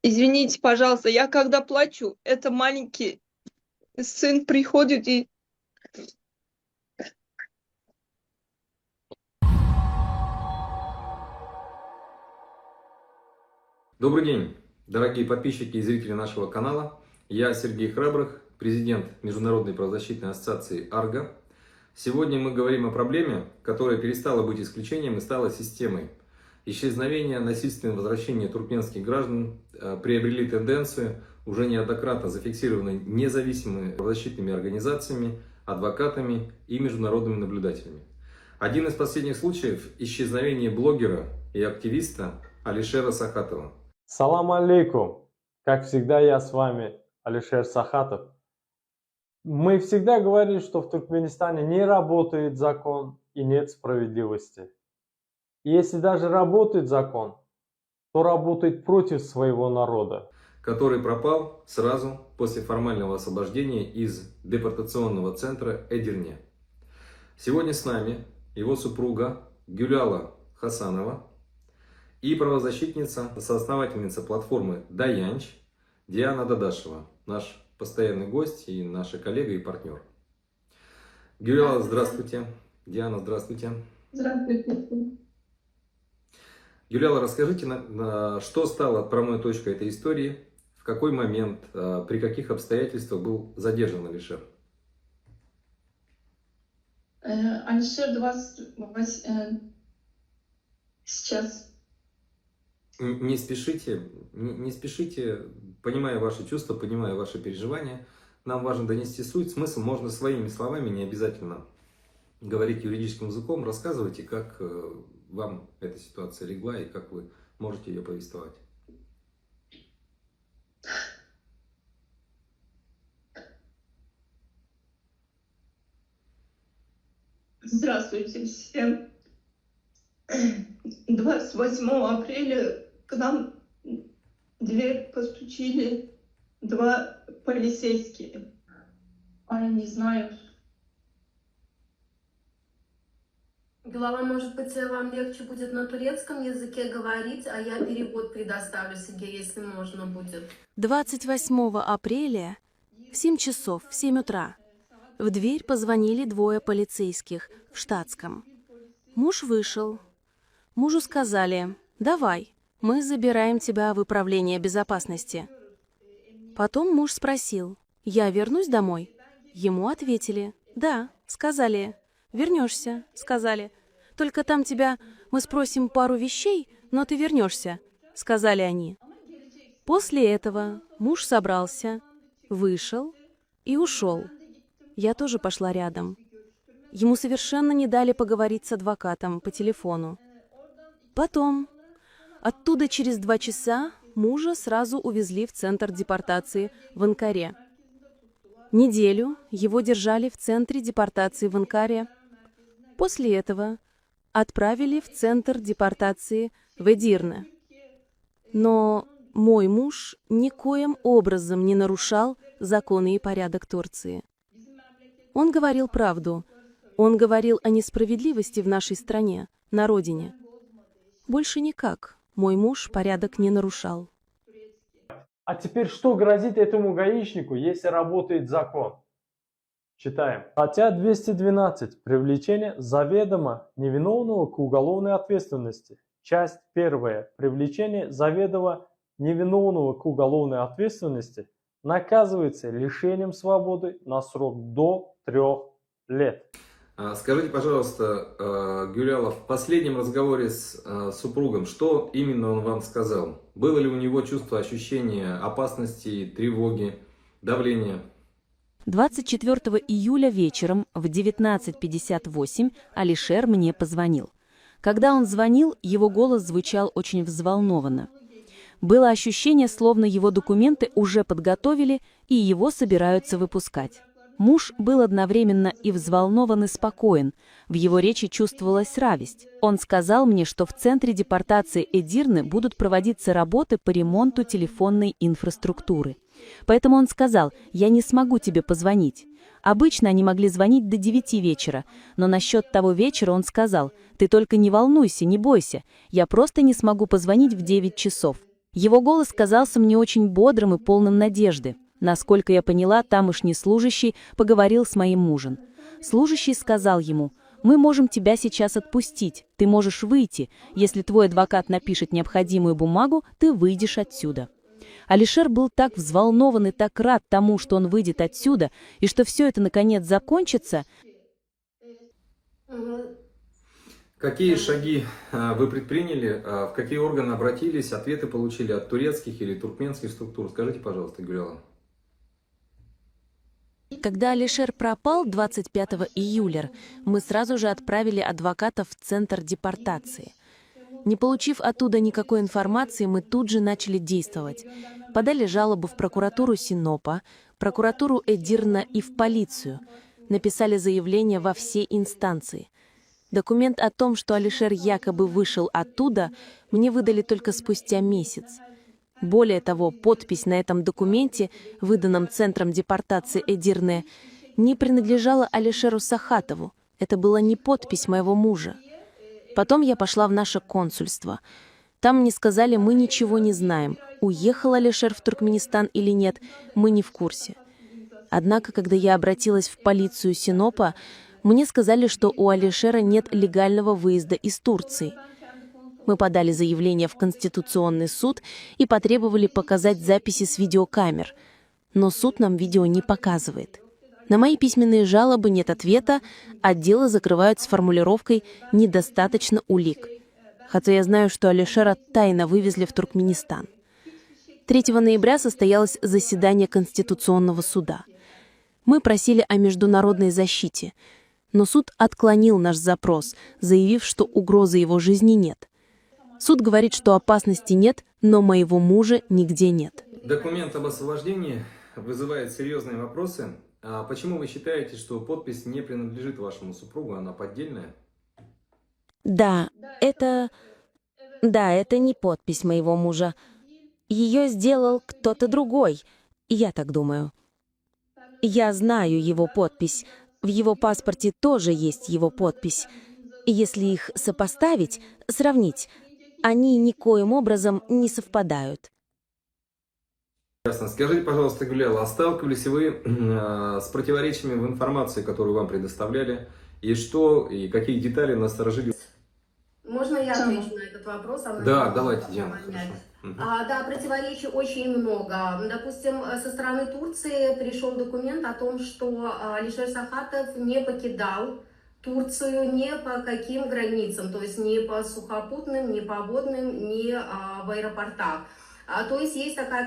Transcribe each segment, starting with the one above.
Извините, пожалуйста, я когда плачу, это маленький сын приходит и... Добрый день, дорогие подписчики и зрители нашего канала. Я Сергей Храбрых, президент Международной правозащитной ассоциации «Арго». Сегодня мы говорим о проблеме, которая перестала быть исключением и стала системой. Исчезновение, насильственное возвращение туркменских граждан приобрели тенденцию, уже неоднократно зафиксированной независимыми правозащитными организациями, адвокатами и международными наблюдателями. Один из последних случаев – исчезновение блогера и активиста Алишера Сахатова. Салам алейкум! Как всегда, я с вами, Алишер Сахатов. Мы всегда говорили, что в Туркменистане не работает закон и нет справедливости. И если даже работает закон, то работает против своего народа. Который пропал сразу после формального освобождения из депортационного центра Эдирне. Сегодня с нами его супруга Гюляла Хасанова и правозащитница, соосновательница платформы Даянч Диана Дадашева, наш постоянный гость и наша коллега и партнер. Гюляла, здравствуйте. Диана, здравствуйте. Здравствуйте. Гюляла, расскажите, что стало отправной точкой этой истории, в какой момент, при каких обстоятельствах был задержан Алишер? Алишер 28... Сейчас. Не спешите, не спешите, понимая ваши чувства, понимая ваши переживания. Нам важно донести суть, смысл. Можно своими словами, не обязательно говорить юридическим языком. Рассказывайте, как вам эта ситуация легла и как вы можете ее повествовать. Здравствуйте всем. 28 апреля к нам в дверь постучили два полицейские. Я не знаю. Глава, может быть, вам легче будет на турецком языке говорить, а я перевод предоставлю себе, если можно будет. 28 апреля в 7 часов, в 7 утра, в дверь позвонили двое полицейских в штатском. Муж вышел. Мужу сказали: «Давай, мы забираем тебя в управление безопасности». Потом муж спросил: «Я вернусь домой?» Ему ответили: «Да», сказали. «Вернешься», сказали. «Только там тебя мы спросим пару вещей, но ты вернешься», сказали они. После этого муж собрался, вышел и ушел. Я тоже пошла рядом. Ему совершенно не дали поговорить с адвокатом по телефону. Потом, оттуда через 2 часа, мужа сразу увезли в центр депортации в Анкаре. Неделю его держали в центре депортации в Анкаре. После этого отправили в центр депортации в Эдирне. Но мой муж никоим образом не нарушал законы и порядок Турции. Он говорил правду. Он говорил о несправедливости в нашей стране, на родине. Больше никак мой муж порядок не нарушал. А теперь что грозит этому гаишнику, если работает закон? Читаем. Статья 212. Привлечение заведомо невиновного к уголовной ответственности. Часть 1. Привлечение заведомо невиновного к уголовной ответственности наказывается лишением свободы на срок до 3 лет. Скажите, пожалуйста, Гюляла, в последнем разговоре с супругом, что именно он вам сказал? Было ли у него чувство ощущения опасности, тревоги, давления? 24 июля вечером в 19:58 Алишер мне позвонил. Когда он звонил, его голос звучал очень взволнованно. Было ощущение, словно его документы уже подготовили и его собираются выпускать. Муж был одновременно и взволнован, и спокоен. В его речи чувствовалась равность. Он сказал мне, что в центре депортации Эдирне будут проводиться работы по ремонту телефонной инфраструктуры. Поэтому он сказал: «Я не смогу тебе позвонить». Обычно они могли звонить до 9 вечера, но насчет того вечера он сказал: «Ты только не волнуйся, не бойся, я просто не смогу позвонить в 9 часов». Его голос казался мне очень бодрым и полным надежды. Насколько я поняла, тамошний служащий поговорил с моим мужем. Служащий сказал ему: «Мы можем тебя сейчас отпустить, ты можешь выйти. Если твой адвокат напишет необходимую бумагу, ты выйдешь отсюда». Алишер был так взволнован и так рад тому, что он выйдет отсюда, и что все это наконец закончится. Какие шаги вы предприняли, в какие органы обратились, ответы получили от турецких или туркменских структур? Скажите, пожалуйста, Гюляла. Когда Алишер пропал 25 июля, мы сразу же отправили адвокатов в центр депортации. Не получив оттуда никакой информации, мы тут же начали действовать. Подали жалобу в прокуратуру Синопа, прокуратуру Эдирна и в полицию. Написали заявление во все инстанции. Документ о том, что Алишер якобы вышел оттуда, мне выдали только спустя месяц. Более того, подпись на этом документе, выданном Центром депортации Эдирне, не принадлежала Алишеру Сахатову. Это была не подпись моего мужа. Потом я пошла в наше консульство. Там мне сказали: мы ничего не знаем, уехал Алишер в Туркменистан или нет, мы не в курсе. Однако, когда я обратилась в полицию Синопа, мне сказали, что у Алишера нет легального выезда из Турции. Мы подали заявление в Конституционный суд и потребовали показать записи с видеокамер. Но суд нам видео не показывает. На мои письменные жалобы нет ответа, а дело закрывают с формулировкой «недостаточно улик». Хотя я знаю, что Алишера тайно вывезли в Туркменистан. 3 ноября состоялось заседание Конституционного суда. Мы просили о международной защите, но суд отклонил наш запрос, заявив, что угрозы его жизни нет. Суд говорит, что опасности нет, но моего мужа нигде нет. Документ об освобождении вызывает серьезные вопросы. А почему вы считаете, что подпись не принадлежит вашему супругу, она поддельная? Да, это не подпись моего мужа. Ее сделал кто-то другой, я так думаю. Я знаю его подпись. В его паспорте тоже есть его подпись. И если их сопоставить, сравнить, они никоим образом не совпадают. Ясно. Скажите, пожалуйста, Гюляла, а сталкивались вы с противоречиями в информации, которую вам предоставляли? И что, и какие детали насторожили? Можно я отвечу на этот вопрос? Да, давайте, Диана. Да, противоречий очень много. Допустим, со стороны Турции пришел документ о том, что Алишер Сахатов не покидал Турцию ни по каким границам, то есть ни по сухопутным, ни по водным, ни в аэропортах. То есть есть такая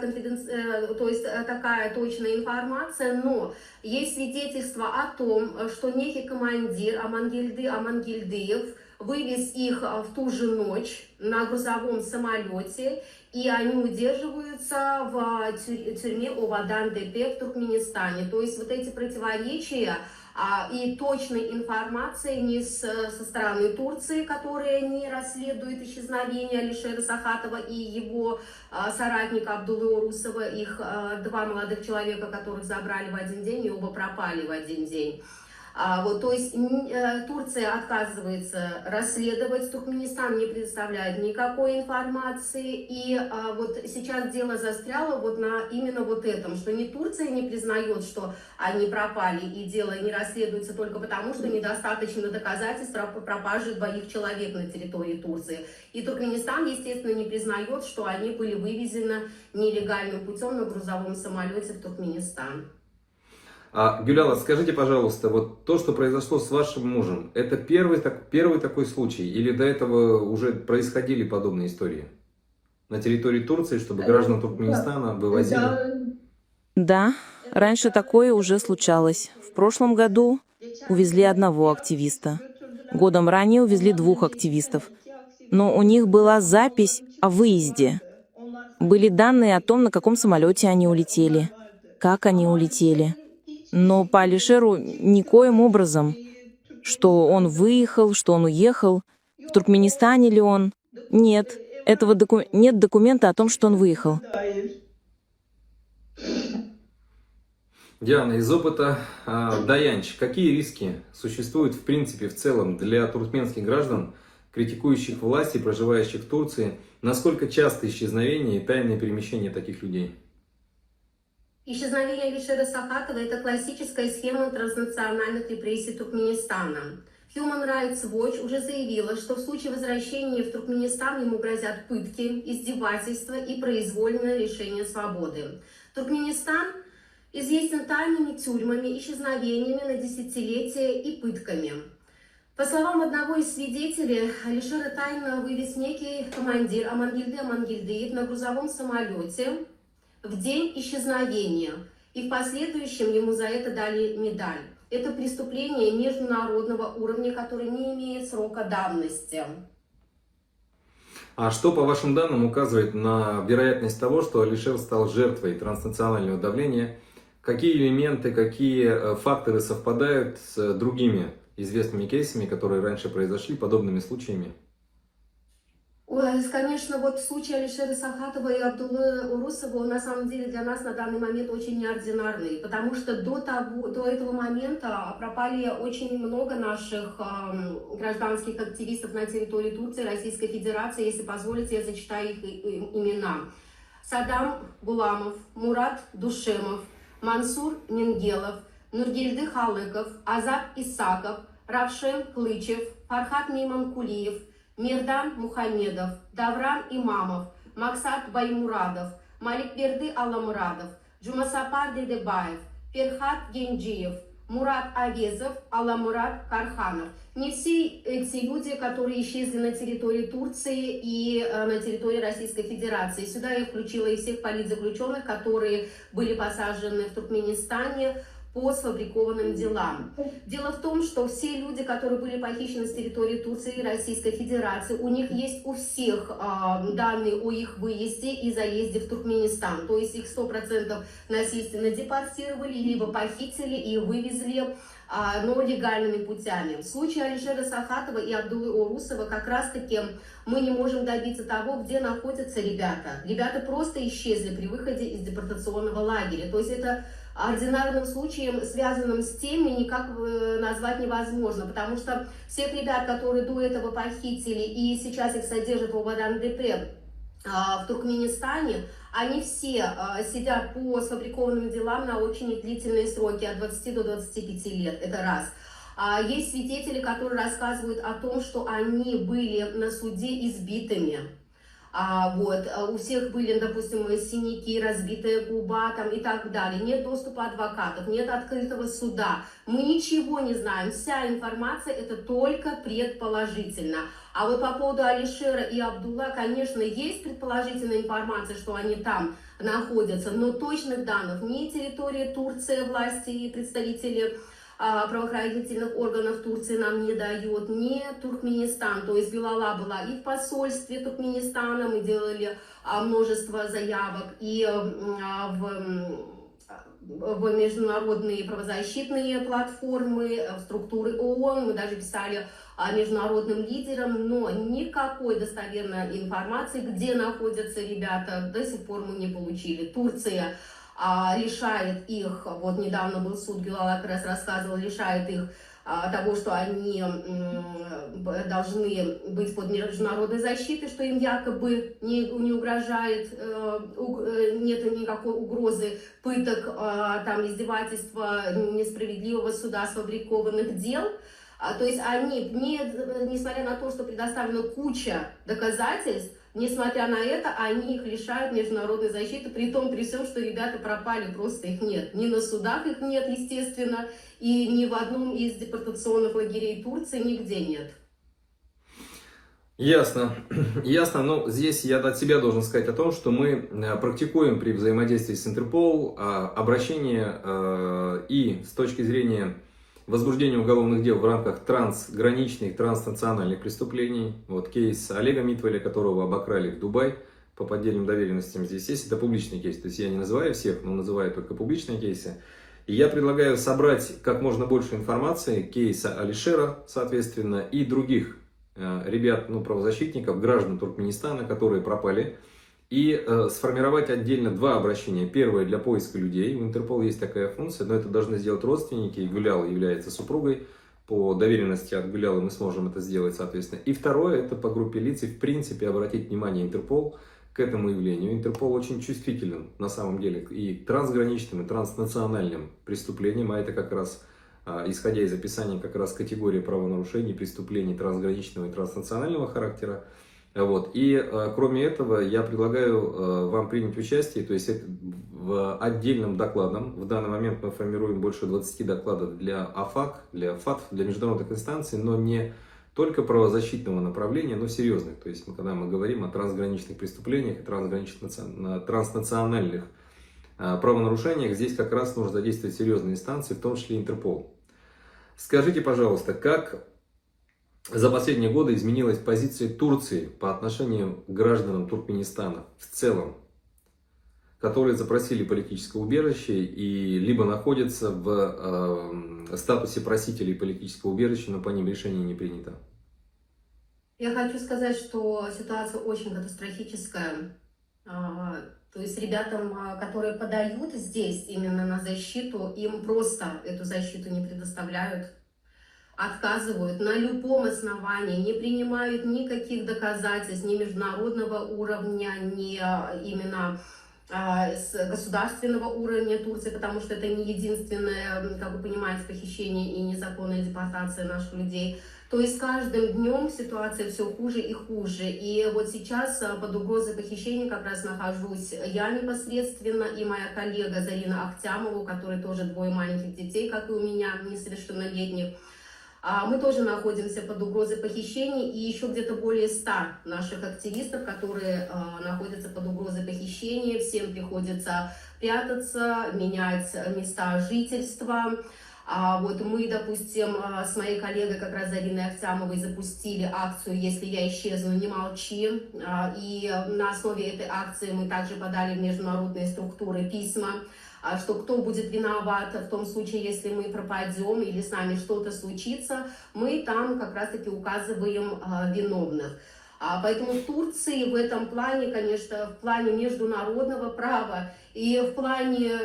такая точная информация, но есть свидетельство о том, что некий командир Амангельдыев вывез их в ту же ночь на грузовом самолете, и они удерживаются в тюрьме Овадан-Депе в Туркменистане. То есть вот эти противоречия и точной информации не со стороны Турции, которая не расследует исчезновение Алишера Сахатова и его соратника Абдуллы Урусова, их 2 молодых человека, которых забрали в один день и оба пропали в один день. То есть Турция отказывается расследовать, Туркменистан не предоставляет никакой информации, и вот сейчас дело застряло вот на именно вот этом, что ни Турция не признает, что они пропали, и дело не расследуется только потому, что недостаточно доказательств пропажи 2 человек на территории Турции. И Туркменистан, естественно, не признает, что они были вывезены нелегальным путем на грузовом самолете в Туркменистан. Гюляла, скажите, пожалуйста, вот то, что произошло с вашим мужем, это первый такой случай, или до этого уже происходили подобные истории на территории Турции, чтобы граждан Туркменистана вывозили? Да, раньше такое уже случалось. В прошлом году увезли 1 активиста. Годом ранее увезли 2 активистов. Но у них была запись о выезде. Были данные о том, на каком самолете они улетели, как они улетели. Но по Алишеру никоим образом, что он выехал, что он уехал, в Туркменистане ли он. Нет, нет документа о том, что он выехал. Диана, из опыта Даянч, какие риски существуют в принципе в целом для туркменских граждан, критикующих власти, проживающих в Турции. Насколько часто исчезновение и тайное перемещение таких людей? Исчезновение Алишера Сахатова – это классическая схема транснациональных репрессий Туркменистана. Human Rights Watch уже заявила, что в случае возвращения в Туркменистан ему грозят пытки, издевательства и произвольное лишение свободы. Туркменистан известен тайными тюрьмами, исчезновениями на десятилетия и пытками. По словам одного из свидетелей, Алишера тайно вывез некий командир Амангильды Амангильдыев на грузовом самолете в день исчезновения, и в последующем ему за это дали медаль. Это преступление международного уровня, которое не имеет срока давности. А что, по вашим данным, указывает на вероятность того, что Алишер стал жертвой транснационального давления? Какие элементы, какие факторы совпадают с другими известными кейсами, которые раньше произошли, подобными случаями? Конечно, вот случай Алишера Сахатова и Абдуллы Урусова на самом деле для нас на данный момент очень неординарный, потому что до этого момента пропали очень много наших гражданских активистов на территории Турции, Российской Федерации. Если позволите, я зачитаю их имена. Садам Гуламов, Мурат Душемов, Мансур Менгелов, Нургельды Халыков, Азат Исаков, Равшен Клычев, Фархат Мейманкулиев, Мирдан Мухамедов, Давран Имамов, Максат Баймурадов, Маликберды Аламурадов, Джумасапар Дедебаев, Ферхат Генджиев, Мурат Авезов, Аламурат Карханов. Не все эти люди, которые исчезли на территории Турции и на территории Российской Федерации. Сюда я включила и всех политзаключенных, которые были посажены в Туркменистане по сфабрикованным делам. Дело в том, что все люди, которые были похищены с территории Турции и Российской Федерации, у них есть у всех данные о их выезде и заезде в Туркменистан. То есть их 100% насильственно депортировали, либо похитили и вывезли, но легальными путями. В случае Алишера Сахатова и Абдуллы Урусова как раз-таки мы не можем добиться того, где находятся ребята. Ребята просто исчезли при выходе из депортационного лагеря. То есть это ординарным случаем, связанным с теми, никак назвать невозможно, потому что всех ребят, которые до этого похитили и сейчас их содержат в ОБД в Туркменистане, они все сидят по сфабрикованным делам на очень длительные сроки, от 20 до 25 лет, это раз. Есть свидетели, которые рассказывают о том, что они были на суде избитыми. У всех были, допустим, синяки, разбитая губа там, и так далее. Нет доступа адвокатов, нет открытого суда. Мы ничего не знаем. Вся информация это только предположительно. А вот по поводу Алишера и Абдулла, конечно, есть предположительная информация, что они там находятся, но точных данных ни территория Турции, власти и представители правоохранительных органов Турции нам не дает, не Туркменистан. То есть Билала была и в посольстве Туркменистана, мы делали множество заявок, и в международные правозащитные платформы, в структуры ООН, мы даже писали международным лидерам, но никакой достоверной информации, где находятся ребята, до сих пор мы не получили. Турция лишает их, вот недавно был суд, Билал как раз рассказывал, лишает их того, что они должны быть под международной защитой, что им якобы не угрожает, нет никакой угрозы пыток, там, издевательства, несправедливого суда, сфабрикованных дел. То есть они, несмотря на то, что предоставлена куча доказательств, несмотря на это, они их лишают международной защиты, при всем, что ребята пропали, просто их нет. Ни на судах их нет, естественно, и ни в одном из депортационных лагерей Турции нигде нет. Ясно. Ясно. Но здесь я от себя должен сказать о том, что мы практикуем при взаимодействии с Интерпол обращение и с точки зрения возбуждение уголовных дел в рамках трансграничных, транснациональных преступлений. Вот кейс Олега Митвеля, которого обокрали в Дубай по поддельным доверенностям. Здесь есть, это публичный кейс. То есть я не называю всех, но называю только публичные кейсы. И я предлагаю собрать как можно больше информации, кейса Алишера, соответственно, и других ребят, правозащитников, граждан Туркменистана, которые пропали. И сформировать отдельно два обращения. Первое для поиска людей. У Интерпола есть такая функция, но это должны сделать родственники. Гулял является супругой по доверенности от Гулялы мы сможем это сделать, соответственно. И второе, это по группе лиц, и в принципе обратить внимание Интерпол к этому явлению. Интерпол очень чувствителен на самом деле и к трансграничным, и транснациональным преступлениям, а это как раз, исходя из описания, как раз категория правонарушений, преступлений трансграничного и транснационального характера. Вот. И кроме этого, я предлагаю вам принять участие, то есть в отдельном докладом. В данный момент мы формируем больше 20 докладов для АФАК, для ФАТФ, для международных инстанций, но не только правозащитного направления, но серьезных. То есть, когда мы говорим о трансграничных преступлениях и транснациональных правонарушениях, здесь как раз нужно задействовать серьезные инстанции, в том числе Интерпол. Скажите, пожалуйста, как за последние годы изменилась позиция Турции по отношению к гражданам Туркменистана в целом, которые запросили политическое убежище и либо находятся в статусе просителей политического убежища, но по ним решение не принято? Я хочу сказать, что ситуация очень катастрофическая. То есть ребятам, которые подают здесь именно на защиту, им просто эту защиту не предоставляют, отказывают на любом основании, не принимают никаких доказательств ни международного уровня, ни именно с государственного уровня Турции, потому что это не единственное, как вы понимаете, похищение и незаконная депортация наших людей. То есть с каждым днем ситуация все хуже и хуже. И вот сейчас под угрозой похищения как раз нахожусь я непосредственно и моя коллега Зарина Ахтямова, у которой тоже 2 маленьких детей, как и у меня, несовершеннолетних. Мы тоже находимся под угрозой похищения, и еще где-то более 100 наших активистов, которые находятся под угрозой похищения. Всем приходится прятаться, менять места жительства. Вот мы, допустим, с моей коллегой, как раз Зариной Ахтямовой, запустили акцию «Если я исчезну, не молчи». И на основе этой акции мы также подали в международные структуры письма, что кто будет виноват в том случае, если мы пропадем или с нами что-то случится, мы там как раз-таки указываем виновных. Поэтому в Турции в этом плане, конечно, в плане международного права и в плане,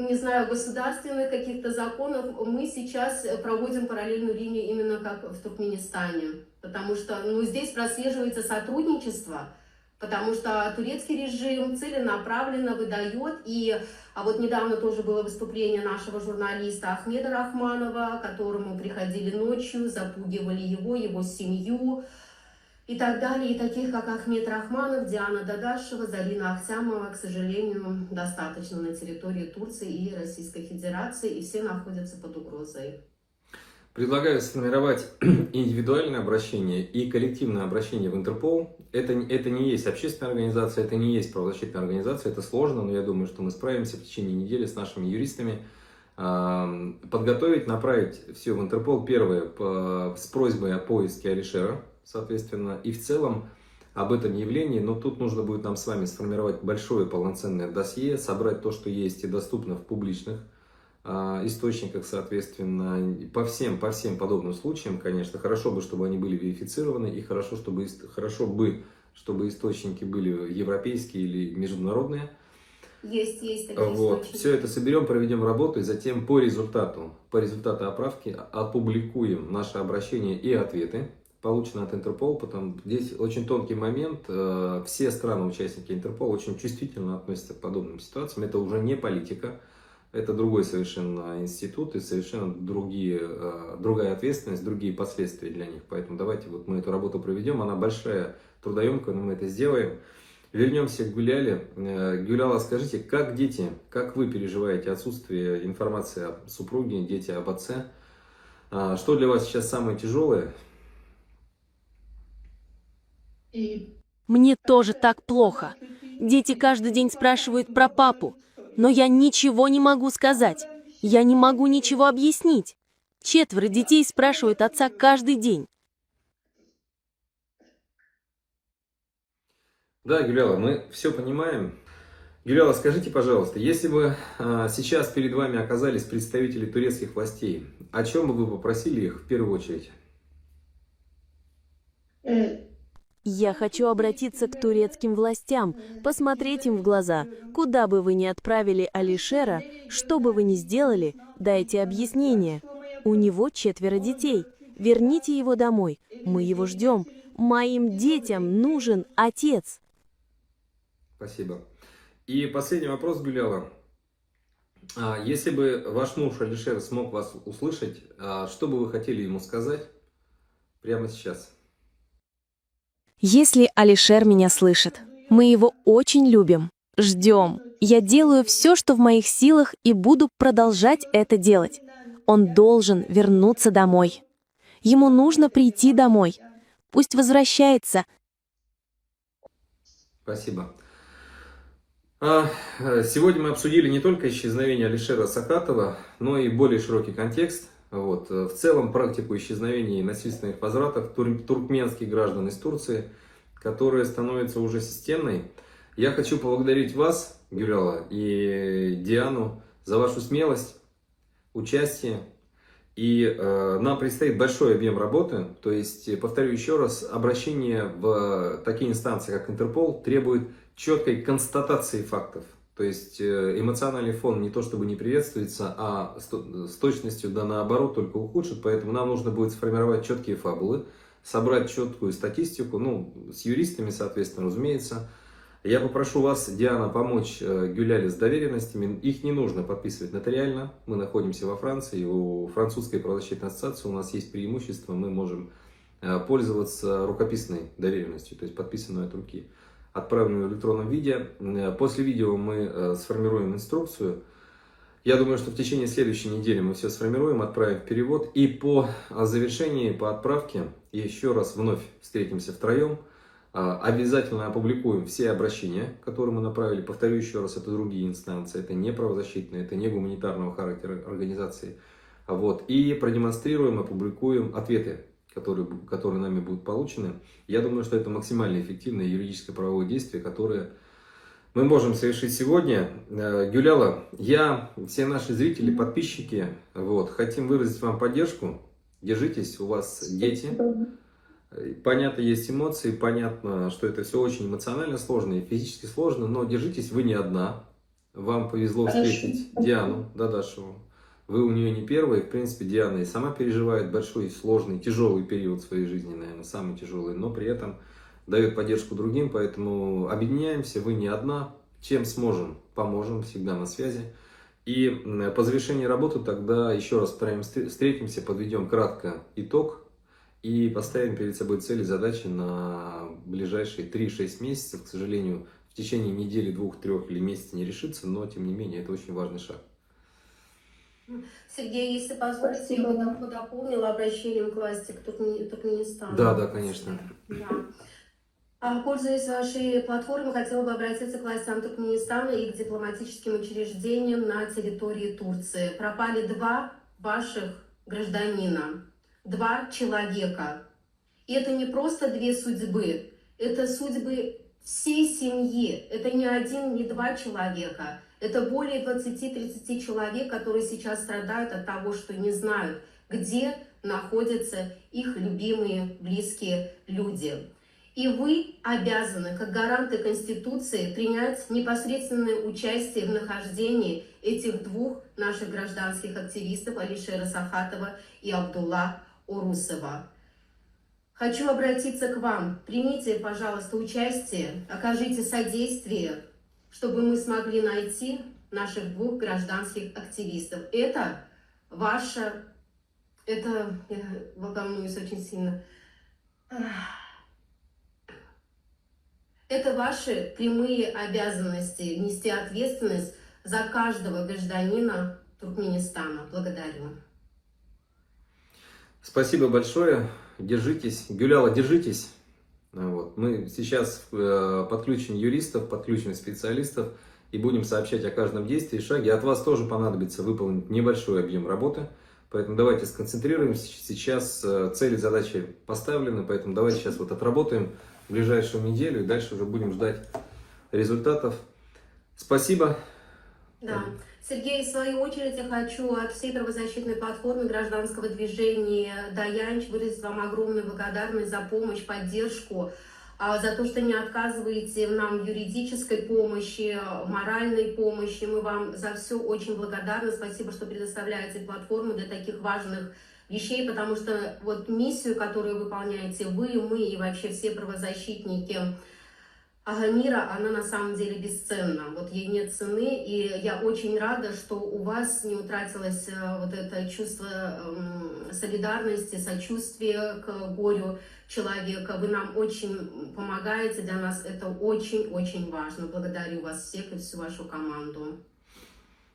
не знаю, государственных каких-то законов мы сейчас проводим параллельную линию именно как в Туркменистане. Потому что здесь прослеживается сотрудничество, потому что турецкий режим целенаправленно выдает. И вот недавно тоже было выступление нашего журналиста Ахмеда Рахманова, к которому приходили ночью, запугивали его семью и так далее. И таких, как Ахмед Рахманов, Диана Дадашева, Зарина Ахтямова, к сожалению, достаточно на территории Турции и Российской Федерации, и все находятся под угрозой. Предлагаю сформировать индивидуальное обращение и коллективное обращение в Интерпол. Это не есть общественная организация, это не есть правозащитная организация, это сложно, но я думаю, что мы справимся в течение недели с нашими юристами. Подготовить, направить все в Интерпол. Первое, с просьбой о поиске Алишера, соответственно, и в целом об этом явлении. Но тут нужно будет нам с вами сформировать большое полноценное досье, собрать то, что есть и доступно в публичных источниках, соответственно, по всем подобным случаям, конечно, хорошо бы, чтобы они были верифицированы, и хорошо бы, чтобы источники были европейские или международные. Есть такие вот. источники. Все это соберем, проведем работу, и затем по результату оправки опубликуем наши обращения и ответы, полученные от Интерпола. Потому здесь очень тонкий момент. Все страны-участники Интерпола очень чувствительно относятся к подобным ситуациям. Это уже не политика. Это другой совершенно институт и совершенно другая ответственность, другие последствия для них. Поэтому давайте вот мы эту работу проведем. Она большая, трудоемкая, но мы это сделаем. Вернемся к Гуляле. Гуляла, скажите, как дети, как вы переживаете отсутствие информации о супруге, дети об отце? Что для вас сейчас самое тяжелое? Мне тоже так плохо. Дети каждый день спрашивают про папу, но я ничего не могу сказать. Я не могу ничего объяснить. 4 детей спрашивают отца каждый день. Да, Гуляла, мы все понимаем. Гуляла, скажите, пожалуйста, если бы сейчас перед вами оказались представители турецких властей, о чем бы вы попросили их в первую очередь? Я хочу обратиться к турецким властям, посмотреть им в глаза. Куда бы вы ни отправили Алишера, что бы вы ни сделали, дайте объяснение. У него 4 детей. Верните его домой. Мы его ждем. Моим детям нужен отец. Спасибо. И последний вопрос, Гюляла. Если бы ваш муж Алишер смог вас услышать, что бы вы хотели ему сказать прямо сейчас? Если Алишер меня слышит, мы его очень любим, ждем. Я делаю все, что в моих силах, и буду продолжать это делать. Он должен вернуться домой. Ему нужно прийти домой. Пусть возвращается. Спасибо. Сегодня мы обсудили не только исчезновение Алишера Сахатова, но и более широкий контекст. В целом практику исчезновения и насильственных возвратов туркменских граждан из Турции, которая становится уже системной. Я хочу поблагодарить вас, Гюляла, и Диану за вашу смелость, участие. И нам предстоит большой объем работы. То есть, повторю еще раз, обращение в такие инстанции, как Интерпол, требует четкой констатации фактов. То есть эмоциональный фон не то чтобы не приветствуется, а с точностью да наоборот только ухудшит. Поэтому нам нужно будет сформировать четкие фабулы, собрать четкую статистику, с юристами, соответственно, разумеется. Я попрошу вас, Диана, помочь Гюляле с доверенностями. Их не нужно подписывать нотариально. Мы находимся во Франции, у французской правозащитной ассоциации у нас есть преимущество, мы можем пользоваться рукописной доверенностью, то есть подписанной от руки. Отправленную в электронном виде. После видео мы сформируем инструкцию. Я думаю, что в течение следующей недели мы все сформируем, отправим в перевод. И по завершении, по отправке, еще раз вновь встретимся втроем. Обязательно опубликуем все обращения, которые мы направили. Повторю еще раз, это другие инстанции. Это не правозащитные, это не гуманитарного характера организации. И продемонстрируем, опубликуем ответы, которые нами будут получены. Я думаю, что это максимально эффективное юридическое правовое действие, которое мы можем совершить сегодня. Гюляла, я, все наши зрители, подписчики, хотим выразить вам поддержку. Держитесь, у вас дети. Понятно, есть эмоции, понятно, что это все очень эмоционально сложно и физически сложно, но держитесь, вы не одна. Вам повезло встретить Диану Дадашеву. Вы у нее не первые, в принципе, Диана и сама переживает большой, сложный, тяжелый период в своей жизни, наверное, самый тяжелый, но при этом дает поддержку другим, поэтому объединяемся, вы не одна, чем сможем, поможем, всегда на связи. И по завершении работы тогда еще раз встретимся, подведем кратко итог и поставим перед собой цели, задачи на ближайшие 3-6 месяцев. К сожалению, в течение недели, 2-3 или месяца не решится, но тем не менее это очень важный шаг. Сергей, если позволите, я бы дополнила обращением к власти к Туркменистану. Да, конечно. Да. Пользуясь вашей платформой, хотела бы обратиться к властям Туркменистана и к дипломатическим учреждениям на территории Турции. Пропали 2 ваших гражданина, 2 человека. И это не просто 2 судьбы, это судьбы всей семьи. Это не 1, не 2 человека. Это более 20-30 человек, которые сейчас страдают от того, что не знают, где находятся их любимые, близкие люди. И вы обязаны, как гаранты Конституции, принять непосредственное участие в нахождении этих 2 наших гражданских активистов, Алишера Сахатова и Абдулла Урусова. Хочу обратиться к вам. Примите, пожалуйста, участие, окажите содействие, чтобы мы смогли найти наших 2 гражданских активистов. Это ваша... Я волнуюсь очень сильно. Это ваши прямые обязанности нести ответственность за каждого гражданина Туркменистана. Благодарю. Спасибо большое. Держитесь. Гюляла, держитесь. Мы сейчас подключим юристов, подключим специалистов и будем сообщать о каждом действии и шаге. От вас тоже понадобится выполнить небольшой объем работы. Поэтому давайте сконцентрируемся. Сейчас цели, задачи поставлены, поэтому давайте сейчас отработаем в ближайшую неделю и дальше уже будем ждать результатов. Спасибо. Да. Сергей, в свою очередь, я хочу от всей правозащитной платформы гражданского движения «Даянч» выразить вам огромную благодарность за помощь, поддержку, за то, что не отказываете нам в юридической помощи, моральной помощи. Мы вам за все очень благодарны. Спасибо, что предоставляете платформу для таких важных вещей, потому что вот миссию, которую выполняете вы, мы и вообще все правозащитники мира, она на самом деле бесценна. Вот ей нет цены, и я очень рада, что у вас не утратилось вот это чувство солидарности, сочувствия к горю человека. Вы нам очень помогаете, для нас это очень-очень важно. Благодарю вас всех и всю вашу команду.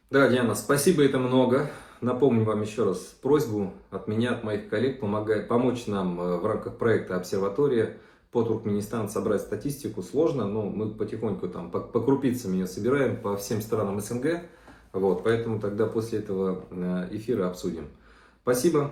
Да, Диана, спасибо, это много. Напомню вам еще раз просьбу от меня, от моих коллег, помочь нам в рамках проекта «Обсерватория» по Туркменистану собрать статистику. Сложно, но мы потихоньку там по крупицам ее собираем по всем странам СНГ. Вот, поэтому тогда после этого эфира обсудим. Спасибо.